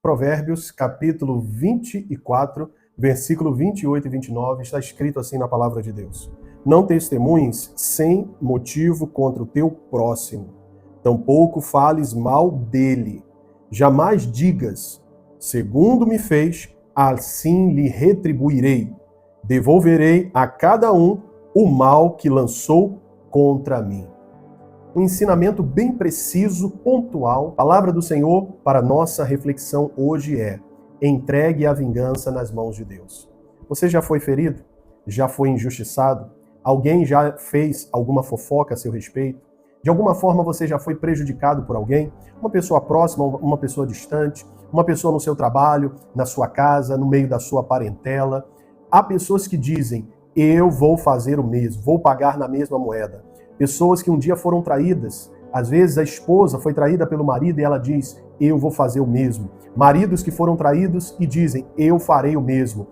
Provérbios, capítulo 24, versículo 28 e 29, está escrito assim na palavra de Deus: Não testemunhes sem motivo contra o teu próximo, tampouco fales mal dele. Jamais digas, segundo me fez, assim lhe retribuirei. Devolverei a cada um o mal que lançou contra mim. Um ensinamento bem preciso, pontual. A palavra do Senhor para nossa reflexão hoje é: entregue a vingança nas mãos de Deus. Você já foi ferido? Já foi injustiçado? Alguém já fez alguma fofoca a seu respeito? De alguma forma você já foi prejudicado por alguém? Uma pessoa próxima, uma pessoa distante, uma pessoa no seu trabalho, na sua casa, no meio da sua parentela. Há pessoas que dizem: eu vou fazer o mesmo, vou pagar na mesma moeda. Pessoas que um dia foram traídas. Às vezes a esposa foi traída pelo marido e ela diz: eu vou fazer o mesmo. Maridos que foram traídos e dizem: eu farei o mesmo.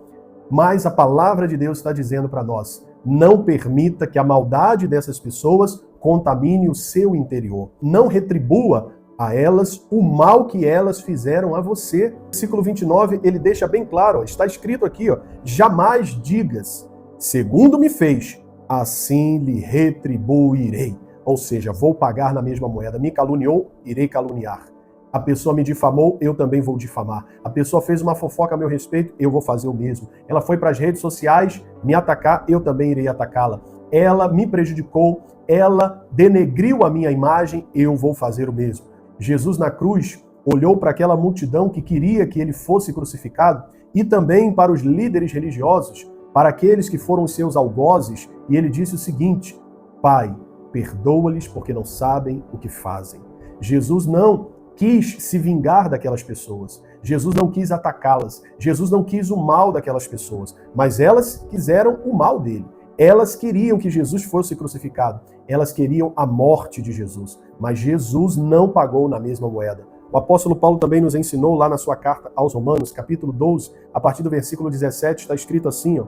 Mas a palavra de Deus está dizendo para nós: não permita que a maldade dessas pessoas contamine o seu interior. Não retribua a elas o mal que elas fizeram a você. Versículo 29, ele deixa bem claro, está escrito aqui, jamais digas, segundo me fez, assim lhe retribuirei. Ou seja, vou pagar na mesma moeda. Me caluniou, irei caluniar. A pessoa me difamou, eu também vou difamar. A pessoa fez uma fofoca a meu respeito, eu vou fazer o mesmo. Ela foi para as redes sociais me atacar, eu também irei atacá-la. Ela me prejudicou, ela denegriu a minha imagem, eu vou fazer o mesmo. Jesus na cruz olhou para aquela multidão que queria que ele fosse crucificado e também para os líderes religiosos, para aqueles que foram seus algozes, e ele disse o seguinte: Pai, perdoa-lhes porque não sabem o que fazem. Jesus não quis se vingar daquelas pessoas. Jesus não quis atacá-las. Jesus não quis o mal daquelas pessoas, mas elas quiseram o mal dele. Elas queriam que Jesus fosse crucificado. Elas queriam a morte de Jesus, mas Jesus não pagou na mesma moeda. O apóstolo Paulo também nos ensinou lá na sua carta aos Romanos, capítulo 12, a partir do versículo 17, está escrito assim,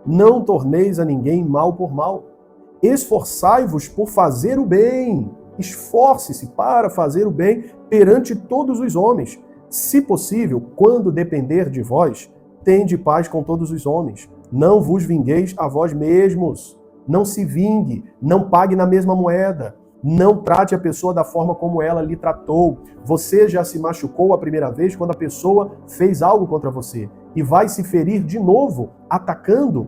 não torneis a ninguém mal por mal. Esforçai-vos por fazer o bem. Esforce-se para fazer o bem perante todos os homens. Se possível, quando depender de vós, tende paz com todos os homens. Não vos vingueis a vós mesmos. Não se vingue, não pague na mesma moeda. Não trate a pessoa da forma como ela lhe tratou. Você já se machucou a primeira vez quando a pessoa fez algo contra você e vai se ferir de novo, atacando,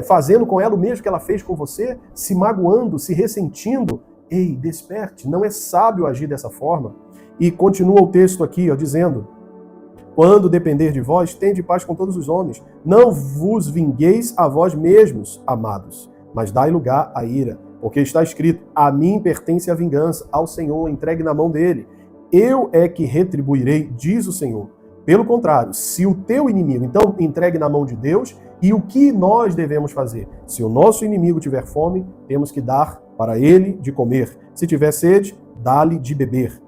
fazendo com ela o mesmo que ela fez com você, se magoando, se ressentindo. Ei, desperte, não é sábio agir dessa forma. E continua o texto aqui, dizendo: quando depender de vós, tende paz com todos os homens. Não vos vingueis a vós mesmos, amados, mas dai lugar à ira. Porque está escrito: a mim pertence a vingança, ao Senhor, entregue na mão dele. Eu é que retribuirei, diz o Senhor. Pelo contrário, se o teu inimigo, então entregue na mão de Deus. E o que nós devemos fazer? Se o nosso inimigo tiver fome, temos que dar para ele de comer. Se tiver sede, dá-lhe de beber.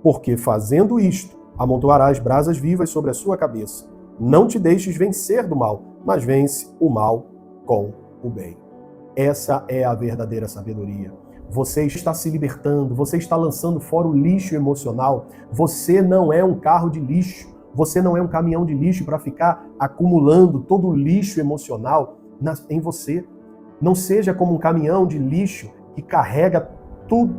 Porque fazendo isto, amontoarás brasas vivas sobre a sua cabeça. Não te deixes vencer do mal, mas vence o mal com o bem. Essa é a verdadeira sabedoria. Você está se libertando, você está lançando fora o lixo emocional. Você não é um carro de lixo, você não é um caminhão de lixo para ficar acumulando todo o lixo emocional em você. Não seja como um caminhão de lixo que carrega tudo.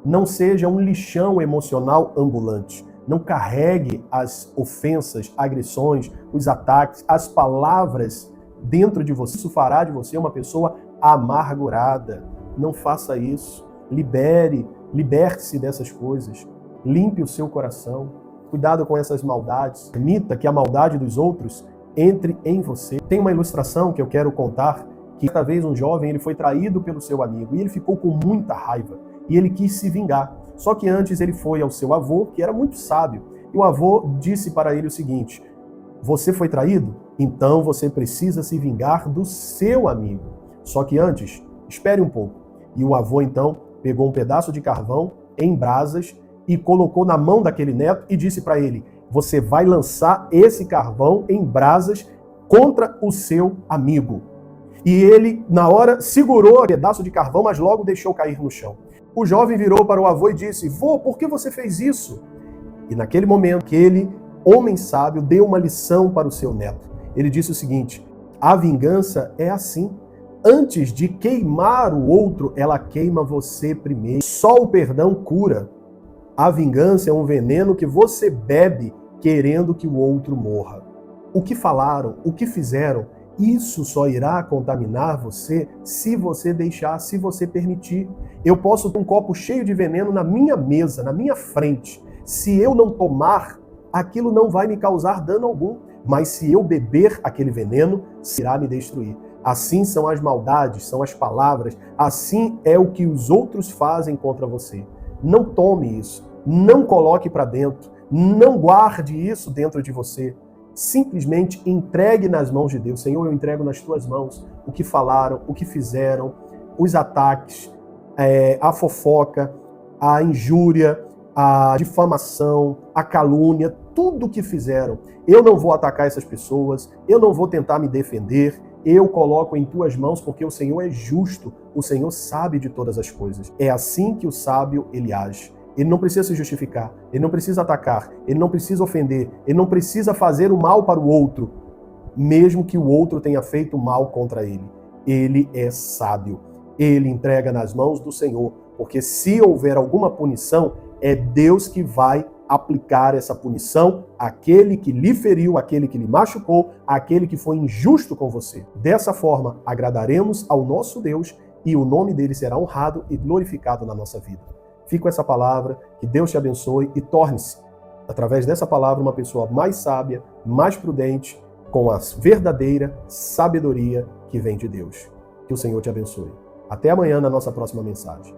Não seja um lixão emocional ambulante. Não carregue as ofensas, agressões, os ataques, as palavras dentro de você. Isso fará de você uma pessoa amargurada. Não faça isso. Liberte-se dessas coisas. Limpe o seu coração. Cuidado com essas maldades. Permita que a maldade dos outros entre em você. Tem uma ilustração que eu quero contar, que certa vez um jovem ele foi traído pelo seu amigo e ele ficou com muita raiva e ele quis se vingar. Só que antes ele foi ao seu avô, que era muito sábio, e o avô disse para ele o seguinte: você foi traído? Então você precisa se vingar do seu amigo. Só que antes, espere um pouco. E o avô então pegou um pedaço de carvão em brasas e colocou na mão daquele neto e disse para ele: você vai lançar esse carvão em brasas contra o seu amigo. E ele, na hora, segurou o pedaço de carvão, mas logo deixou cair no chão. O jovem virou para o avô e disse: vô, por que você fez isso? E naquele momento, aquele homem sábio deu uma lição para o seu neto. Ele disse o seguinte: a vingança é assim. Antes de queimar o outro, ela queima você primeiro. Só o perdão cura. A vingança é um veneno que você bebe querendo que o outro morra. O que falaram, o que fizeram, isso só irá contaminar você se você deixar, se você permitir. Eu posso ter um copo cheio de veneno na minha mesa, na minha frente. Se eu não tomar, aquilo não vai me causar dano algum. Mas se eu beber aquele veneno, irá me destruir. Assim são as maldades, são as palavras, assim é o que os outros fazem contra você. Não tome isso, não coloque para dentro, não guarde isso dentro de você. Simplesmente entregue nas mãos de Deus. Senhor, eu entrego nas tuas mãos o que falaram, o que fizeram, os ataques, a fofoca, a injúria, a difamação, a calúnia, tudo o que fizeram. Eu não vou atacar essas pessoas, eu não vou tentar me defender, eu coloco em tuas mãos porque o Senhor é justo, o Senhor sabe de todas as coisas. É assim que o sábio ele age. Ele não precisa se justificar, ele não precisa atacar, ele não precisa ofender, ele não precisa fazer o mal para o outro, mesmo que o outro tenha feito mal contra ele. Ele é sábio, ele entrega nas mãos do Senhor, porque se houver alguma punição, é Deus que vai aplicar essa punição àquele que lhe feriu, àquele que lhe machucou, àquele que foi injusto com você. Dessa forma, agradaremos ao nosso Deus e o nome dele será honrado e glorificado na nossa vida. Fico com essa palavra, que Deus te abençoe e torne-se, através dessa palavra, uma pessoa mais sábia, mais prudente, com a verdadeira sabedoria que vem de Deus. Que o Senhor te abençoe. Até amanhã na nossa próxima mensagem.